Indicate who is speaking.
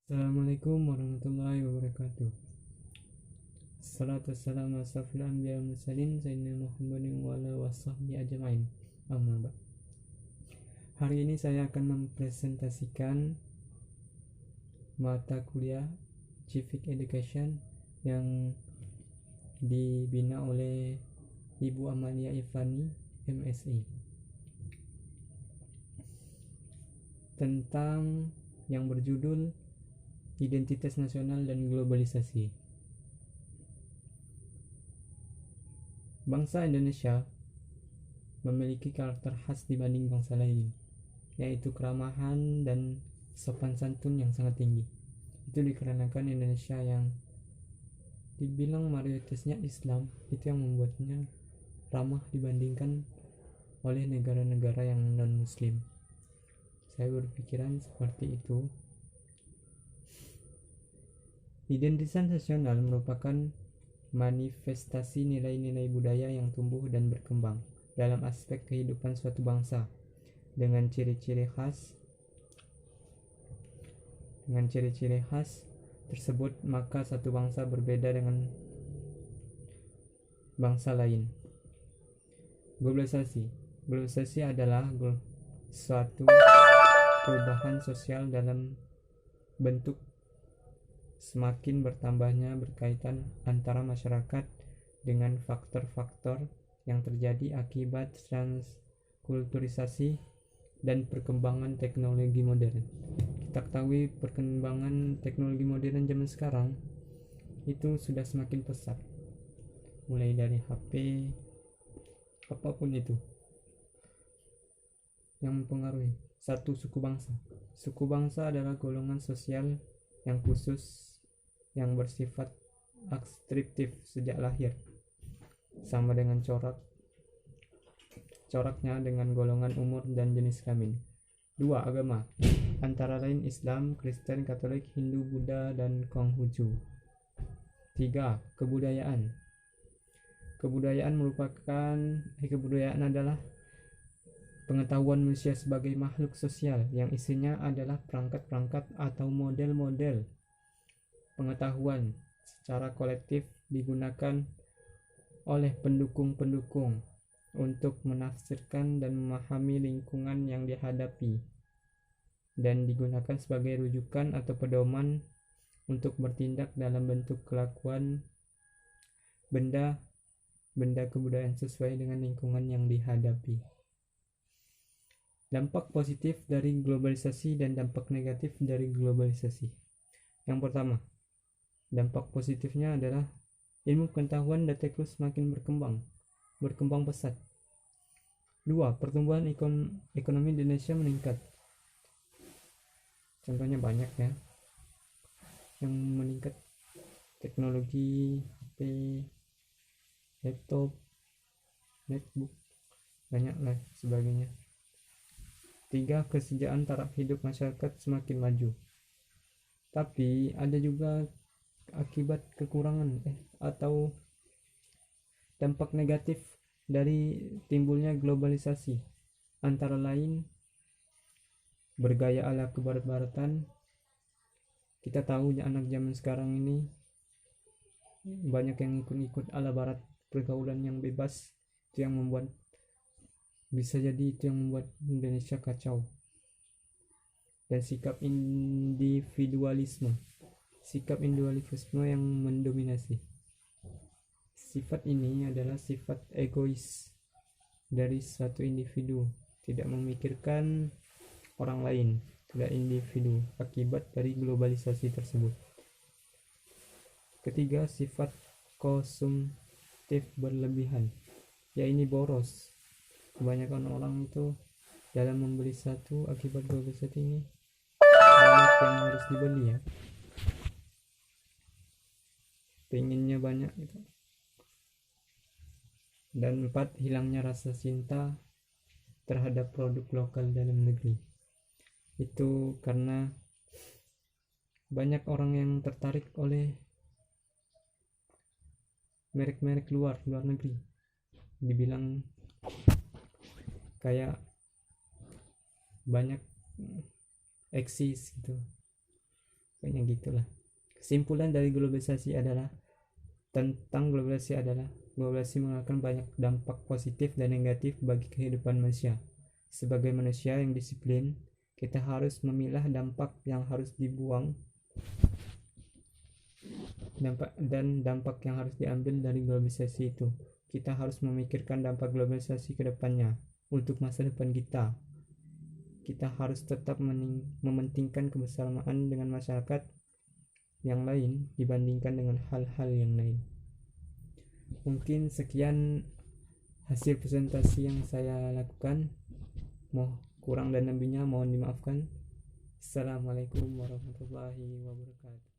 Speaker 1: Assalamualaikum warahmatullahi wabarakatuh. Assalatu wassalamu ala asyrafil anbiya'i wal mursalin sayyidina Muhammadin wa ala washabbihi ajmain. Amma ba'd. Hari ini saya akan mempresentasikan mata kuliah Civic Education yang dibina oleh Ibu Amalia Ivani, MSI, tentang yang berjudul Identitas Nasional dan Globalisasi. Bangsa Indonesia memiliki karakter khas dibanding bangsa lain, yaitu keramahan dan sopan santun yang sangat tinggi. Itu dikarenakan Indonesia yang dibilang mayoritasnya Islam, itu yang membuatnya ramah dibandingkan oleh negara-negara yang non-Muslim. Saya berpikiran seperti itu. Identitas nasional merupakan manifestasi nilai-nilai budaya yang tumbuh dan berkembang dalam aspek kehidupan suatu bangsa dengan ciri-ciri khas tersebut, maka satu bangsa berbeda dengan bangsa lain. Globalisasi adalah suatu perubahan sosial dalam bentuk semakin bertambahnya berkaitan antara masyarakat dengan faktor-faktor yang terjadi akibat transkulturisasi dan perkembangan teknologi modern. Kita ketahui perkembangan teknologi modern zaman sekarang itu sudah semakin pesat, mulai dari HP, apapun itu yang mempengaruhi satu suku bangsa. Suku bangsa adalah golongan sosial yang khusus yang bersifat akskriptif sejak lahir, sama dengan coraknya dengan golongan umur dan jenis kelamin. 2. Agama, antara lain Islam, Kristen, Katolik, Hindu, Buddha, dan Konghucu. 3. Kebudayaan. Kebudayaan adalah pengetahuan manusia sebagai makhluk sosial yang isinya adalah perangkat-perangkat atau model-model pengetahuan secara kolektif digunakan oleh pendukung-pendukung untuk menafsirkan dan memahami lingkungan yang dihadapi dan digunakan sebagai rujukan atau pedoman untuk bertindak dalam bentuk kelakuan benda kebudayaan sesuai dengan lingkungan yang dihadapi. Dampak positif dari globalisasi dan dampak negatif dari globalisasi. Yang pertama, dampak positifnya adalah ilmu pengetahuan dan teknologi semakin berkembang pesat. 2. Pertumbuhan ekonomi Indonesia meningkat. Contohnya banyak ya yang meningkat, teknologi HP, laptop, netbook, banyak lah sebagainya. 3. Kesejahteraan taraf hidup masyarakat semakin maju. Tapi ada juga akibat kekurangan atau dampak negatif dari timbulnya globalisasi, antara lain bergaya ala kebarat-baratan. Kita tahu anak zaman sekarang ini banyak yang ikut ala barat, pergaulan yang bebas, itu yang membuat Indonesia kacau. Dan sikap individualisme yang mendominasi. Sifat ini adalah sifat egois dari suatu individu, tidak memikirkan orang lain, tidak individu, akibat dari globalisasi tersebut. Ketiga, sifat konsumtif berlebihan, yaitu boros. Kebanyakan orang itu dalam membeli satu akibat globalisasi ini banyak yang harus dibeli ya, pengennya banyak gitu. Dan 4. Hilangnya rasa cinta terhadap produk lokal dalam negeri. Itu karena banyak orang yang tertarik oleh merek-merek luar negeri, dibilang kayak banyak eksis gitu, pokoknya gitulah. Kesimpulan dari globalisasi adalah globalisasi mengalahkan banyak dampak positif dan negatif bagi kehidupan manusia. Sebagai manusia yang disiplin, kita harus memilah dampak yang harus dibuang dampak yang harus diambil dari globalisasi itu. Kita harus memikirkan dampak globalisasi ke depannya untuk masa depan kita. Kita harus tetap mementingkan kebersamaan dengan masyarakat yang lain dibandingkan dengan hal-hal yang lain. Mungkin sekian hasil presentasi yang saya lakukan. Kurang dan lebihnya mohon dimaafkan. Assalamualaikum warahmatullahi wabarakatuh.